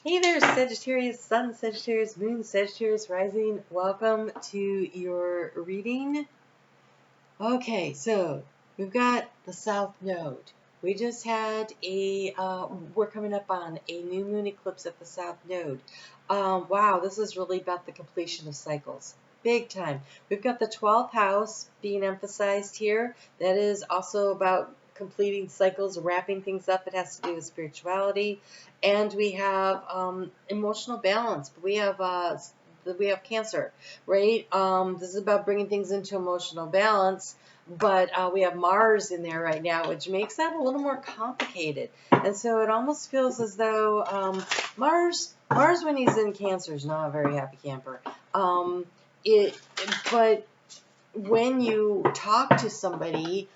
Hey there, Sagittarius Sun, Sagittarius Moon, Sagittarius Rising. Welcome to your reading. Okay, so we've got the South Node. We just had we're coming up on a new moon eclipse at the South Node. Wow, this is really about the completion of cycles. Big time. We've got the 12th house being emphasized here. That is also about completing cycles, wrapping things up. It has to do with spirituality. And we have emotional balance. We have Cancer, right? This is about bringing things into emotional balance, but we have Mars in there right now, which makes that a little more complicated. And so it almost feels as though Mars when he's in Cancer is not a very happy camper. But when you talk to somebody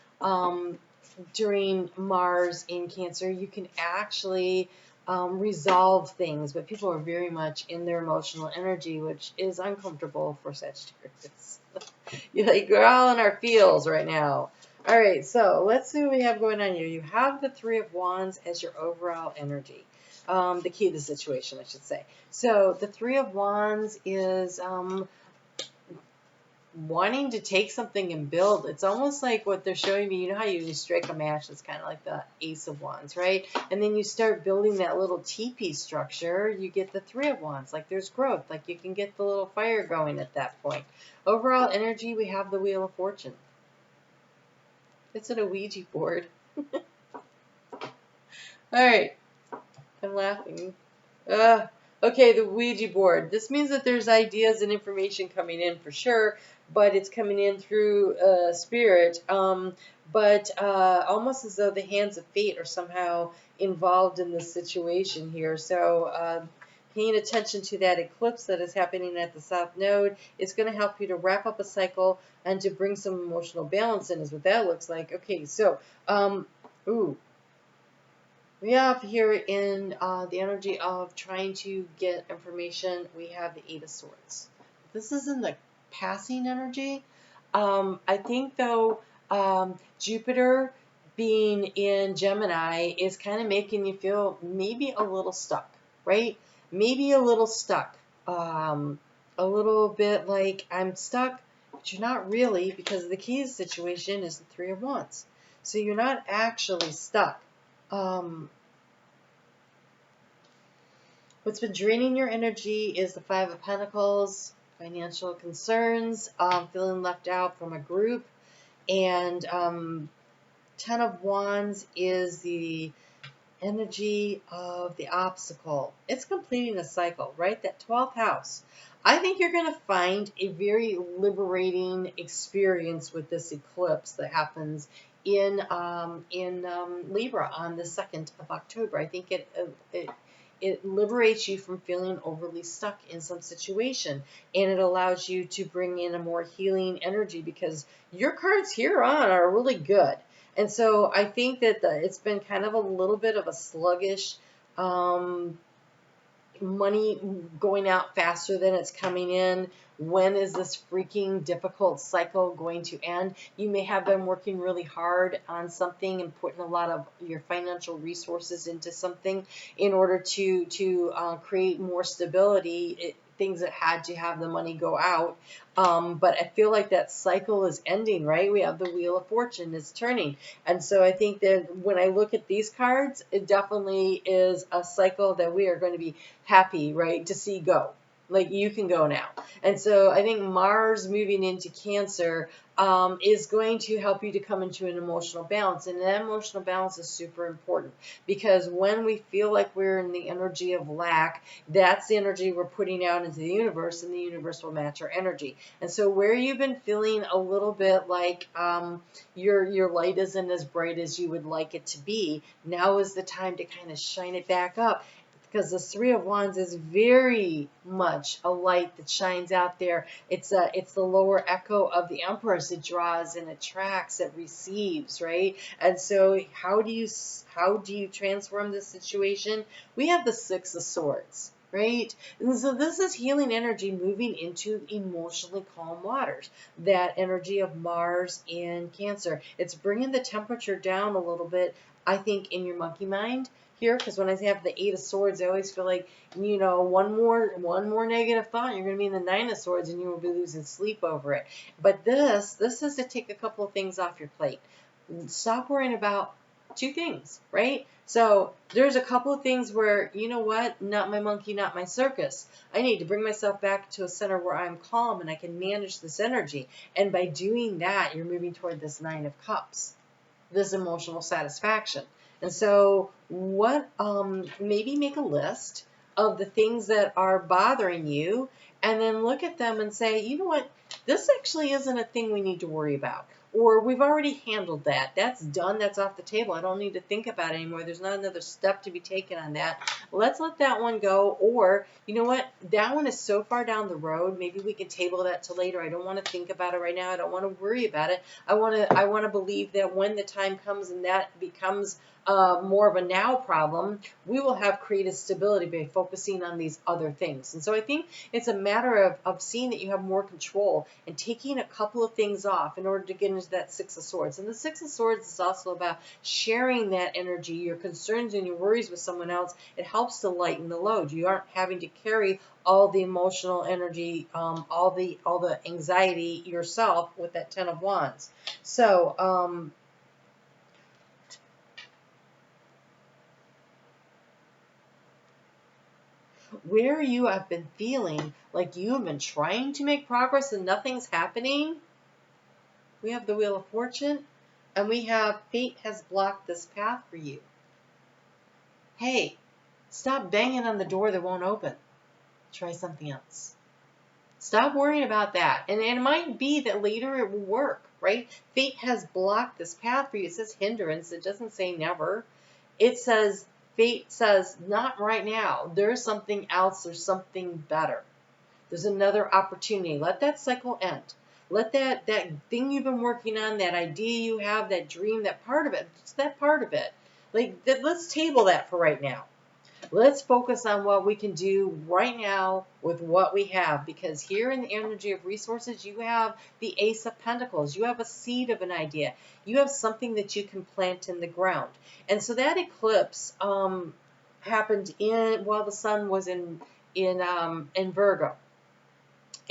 during Mars in Cancer, you can actually resolve things, but people are very much in their emotional energy, which is uncomfortable for Sagittarius. We're all in our feels right now. All right, so let's see what we have going on here. You have the Three of Wands as your overall energy. The key to the situation, I should say. So the Three of Wands is wanting to take something and build. It's almost like what they're showing me. You know how you strike a match? It's kind of like the Ace of Wands, right? And then you start building that little teepee structure. You get the Three of Wands. Like there's growth. Like you can get the little fire going at that point. Overall energy, we have the Wheel of Fortune. It's at a Ouija board. All right. I'm laughing. Okay, the Ouija board. This means that there's ideas and information coming in for sure, but it's coming in through spirit. But almost as though the hands of fate are somehow involved in this situation here. So paying attention to that eclipse that is happening at the South Node is going to help you to wrap up a cycle and to bring some emotional balance in, is what that looks like. Okay, so, we have here in the energy of trying to get information, we have the Eight of Swords. This is in the passing energy. I think, though, Jupiter being in Gemini is kind of making you feel maybe a little stuck, right? Maybe a little stuck. A little bit like I'm stuck, but you're not really, because the key situation is the Three of Wands. So you're not actually stuck. What's been draining your energy is the Five of Pentacles, financial concerns, feeling left out from a group, and Ten of Wands is the energy of the obstacle. It's completing a cycle, right? That 12th house. I think you're going to find a very liberating experience with this eclipse that happens in Libra on the 2nd of October. I think it liberates you from feeling overly stuck in some situation, and it allows you to bring in a more healing energy because your cards here on are really good. And so I think that it's been kind of a little bit of a sluggish money going out faster than it's coming in. When is this freaking difficult cycle going to end? You may have been working really hard on something and putting a lot of your financial resources into something in order to create more stability. Things that had to have the money go out. But I feel like that cycle is ending, right? We have the Wheel of Fortune is turning. And so I think that when I look at these cards, it definitely is a cycle that we are going to be happy, right, to see go. Like, you can go now. And so I think Mars moving into Cancer is going to help you to come into an emotional balance. And that emotional balance is super important because when we feel like we're in the energy of lack, that's the energy we're putting out into the universe, and the universe will match our energy. And so where you've been feeling a little bit like your light isn't as bright as you would like it to be, now is the time to kind of shine it back up. Because the Three of Wands is very much a light that shines out there. It's the lower echo of the Empress. It draws and attracts, it receives, right? And so how do you transform this situation? We have the Six of Swords, right? And so this is healing energy moving into emotionally calm waters. That energy of Mars in Cancer. It's bringing the temperature down a little bit, I think, in your monkey mind. here, because when I have the Eight of Swords, I always feel like, you know, one more negative thought, you're going to be in the Nine of Swords, and you will be losing sleep over it. But this is to take a couple of things off your plate. Stop worrying about two things, right? So there's a couple of things where, you know what, not my monkey, not my circus. I need to bring myself back to a center where I'm calm and I can manage this energy. And by doing that, you're moving toward this Nine of Cups, this emotional satisfaction. And so maybe make a list of the things that are bothering you, and then look at them and say, you know what, this actually isn't a thing we need to worry about. Or we've already handled that. That's done. That's off the table. I don't need to think about it anymore. There's not another step to be taken on that. Let's let that one go. Or, you know what? That one is so far down the road. Maybe we can table that till later. I don't want to think about it right now. I don't want to worry about it. I want to believe that when the time comes and that becomes more of a now problem, we will have created stability by focusing on these other things. And so I think it's a matter of seeing that you have more control and taking a couple of things off in order to get into that Six of Swords. And the Six of Swords is also about sharing that energy, your concerns and your worries with someone else. It helps to lighten the load. You aren't having to carry all the emotional energy, all the anxiety yourself with that Ten of Wands. So, where you have been feeling like you have been trying to make progress and nothing's happening, we have the Wheel of Fortune, and we have fate has blocked this path for you. Hey, stop banging on the door that won't open. Try something else. Stop worrying about that. And it might be that later it will work, right? Fate has blocked this path for you. It says hindrance. It doesn't say never. It says, fate says, not right now. There's something else. There's something better. There's another opportunity. Let that cycle end. Let that thing you've been working on, that idea you have, that dream, that part of it, just that part of it. Like, let's table that for right now. Let's focus on what we can do right now with what we have, because here in the energy of resources, you have the Ace of Pentacles. You have a seed of an idea. You have something that you can plant in the ground. And so that eclipse happened while the sun was in Virgo.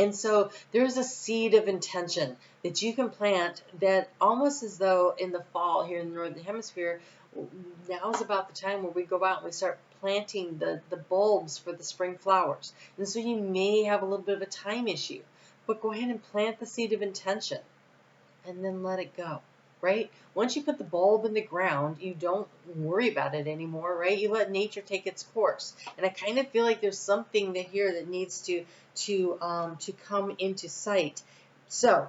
And so there's a seed of intention that you can plant, that almost as though in the fall here in the Northern Hemisphere, now is about the time where we go out and we start planting the bulbs for the spring flowers. And so you may have a little bit of a time issue, but go ahead and plant the seed of intention and then let it go, right? Once you put the bulb in the ground, you don't worry about it anymore, right? You let nature take its course. And I kind of feel like there's something here that needs to come into sight. So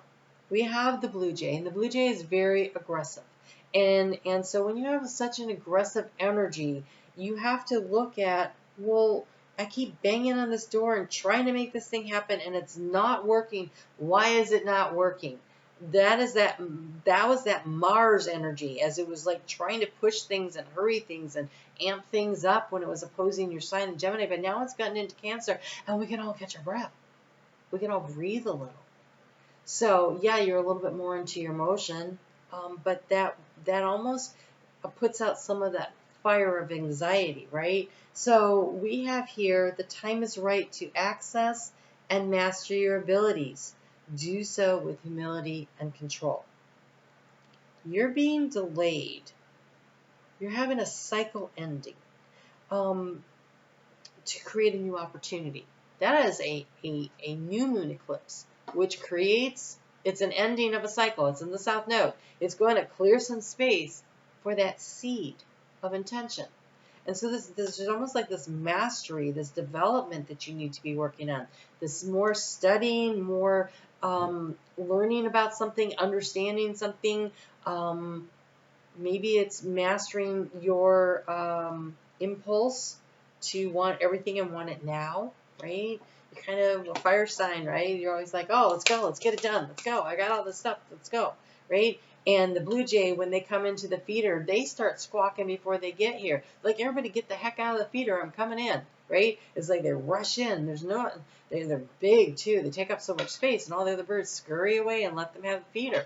we have the blue jay, and the blue jay is very aggressive. And so when you have such an aggressive energy, you have to look at, well, I keep banging on this door and trying to make this thing happen, and it's not working. Why is it not working? That was that Mars energy, as it was like trying to push things and hurry things and amp things up when it was opposing your sign in Gemini. But now it's gotten into Cancer, and we can all catch our breath. We can all breathe a little. So yeah, you're a little bit more into your emotion, but that almost puts out some of that fire of anxiety, right? So we have here, the time is right to access and master your abilities. Do so with humility and control. You're being delayed. You're having a cycle ending to create a new opportunity. That is a new moon eclipse, which creates, it's an ending of a cycle. It's in the South Node. It's going to clear some space for that seed of intention. And so this is almost like this mastery, this development that you need to be working on. This more studying, more learning about something, understanding something. Maybe it's mastering your impulse to want everything and want it now, right? You're kind of a fire sign, right? You're always like, oh, let's go, let's get it done, let's go. I got all this stuff, let's go, right? And the blue jay, when they come into the feeder, they start squawking before they get here. Like, everybody get the heck out of the feeder, I'm coming in, right? It's like they rush in. They're big too. They take up so much space, and all the other birds scurry away and let them have the feeder,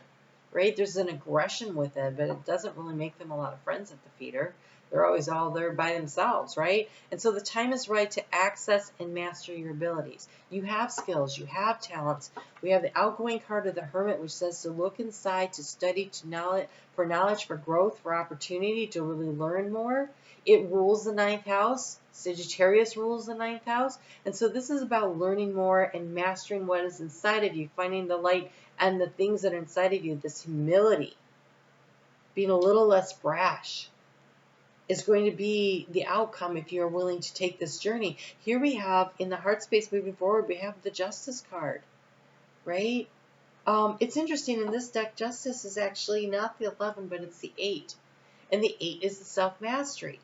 right? There's an aggression with it, but it doesn't really make them a lot of friends at the feeder. They're always all there by themselves, right? And so the time is right to access and master your abilities. You have skills, you have talents. We have the outgoing card of the Hermit, which says to look inside, to study, to knowledge, for growth, for opportunity, to really learn more. It rules the 9th house. Sagittarius rules the 9th house. And so this is about learning more and mastering what is inside of you, finding the light and the things that are inside of you, this humility, being a little less brash, is going to be the outcome if you're willing to take this journey. Here we have, in the heart space moving forward, we have the Justice card, right? It's interesting, in this deck, Justice is actually not the 11, but it's the 8. And the 8 is the self-mastery.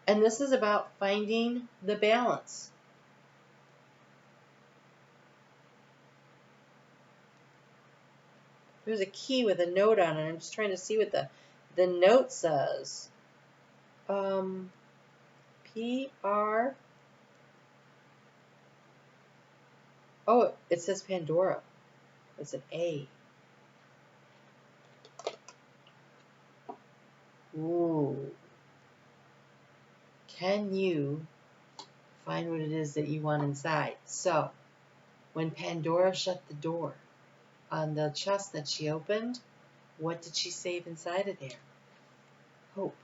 And this is about finding the balance. There's a key with a note on it. I'm just trying to see what the note says. P-R... Oh, it says Pandora. It's an A. Ooh. Can you find what it is that you want inside? So, when Pandora shut the door on the chest that she opened, what did she save inside of there? Hope.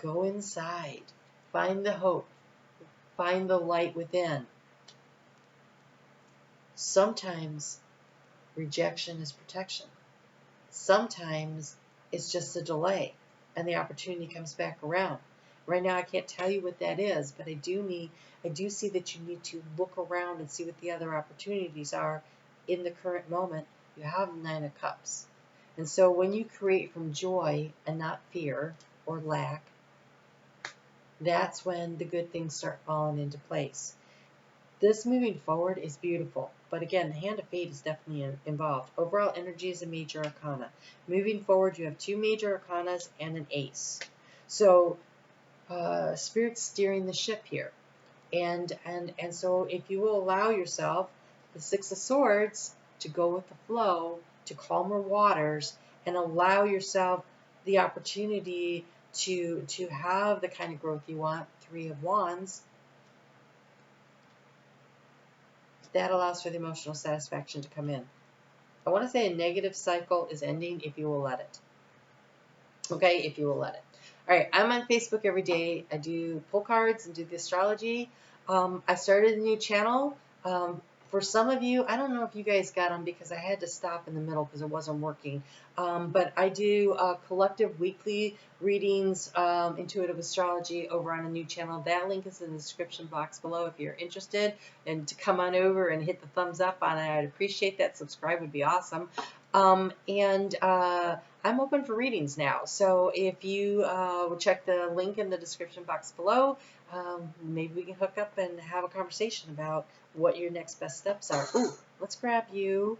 Go inside. Find the hope. Find the light within. Sometimes rejection is protection. Sometimes it's just a delay and the opportunity comes back around. Right now I can't tell you what that is, but I do see that you need to look around and see what the other opportunities are in the current moment. You have the 9 of Cups. And so when you create from joy and not fear or lack, that's when the good things start falling into place. This moving forward is beautiful, but again, the Hand of Fate is definitely involved. Overall energy is a major arcana. Moving forward, you have 2 major arcanas and an ace. So, Spirit's steering the ship here. And so if you will allow yourself, the 6 of Swords, to go with the flow, to calmer waters, and allow yourself the opportunity to have the kind of growth you want, 3 of Wands, that allows for the emotional satisfaction to come in. I want to say a negative cycle is ending if you will let it. Okay, if you will let it. All right, I'm on Facebook every day. I do pull cards and do the astrology. I started a new channel. For some of you, I don't know if you guys got them because I had to stop in the middle because it wasn't working. But I do collective weekly readings, intuitive astrology, over on a new channel. That link is in the description box below if you're interested. And to come on over and hit the thumbs up on it, I'd appreciate that. Subscribe would be awesome. I'm open for readings now. So if you will check the link in the description box below, maybe we can hook up and have a conversation about what your next best steps are. Ooh, let's grab you.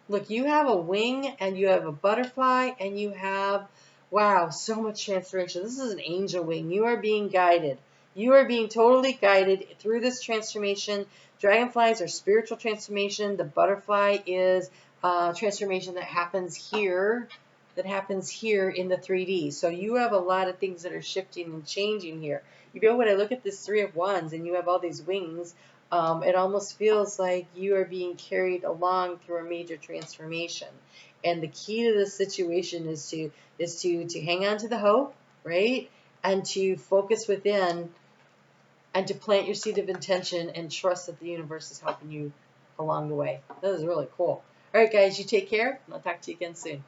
Look, you have a wing and you have a butterfly and you have, wow, so much transformation. This is an angel wing. You are being guided. You are being totally guided through this transformation. Dragonflies are spiritual transformation. The butterfly is transformation that happens here in the 3D. So you have a lot of things that are shifting and changing here. You know, when I look at this 3 of Wands and you have all these wings, it almost feels like you are being carried along through a major transformation. And the key to this situation is to hang on to the hope, right? And to focus within and to plant your seed of intention and trust that the universe is helping you along the way. That is really cool. All right, guys, you take care, and I'll talk to you again soon.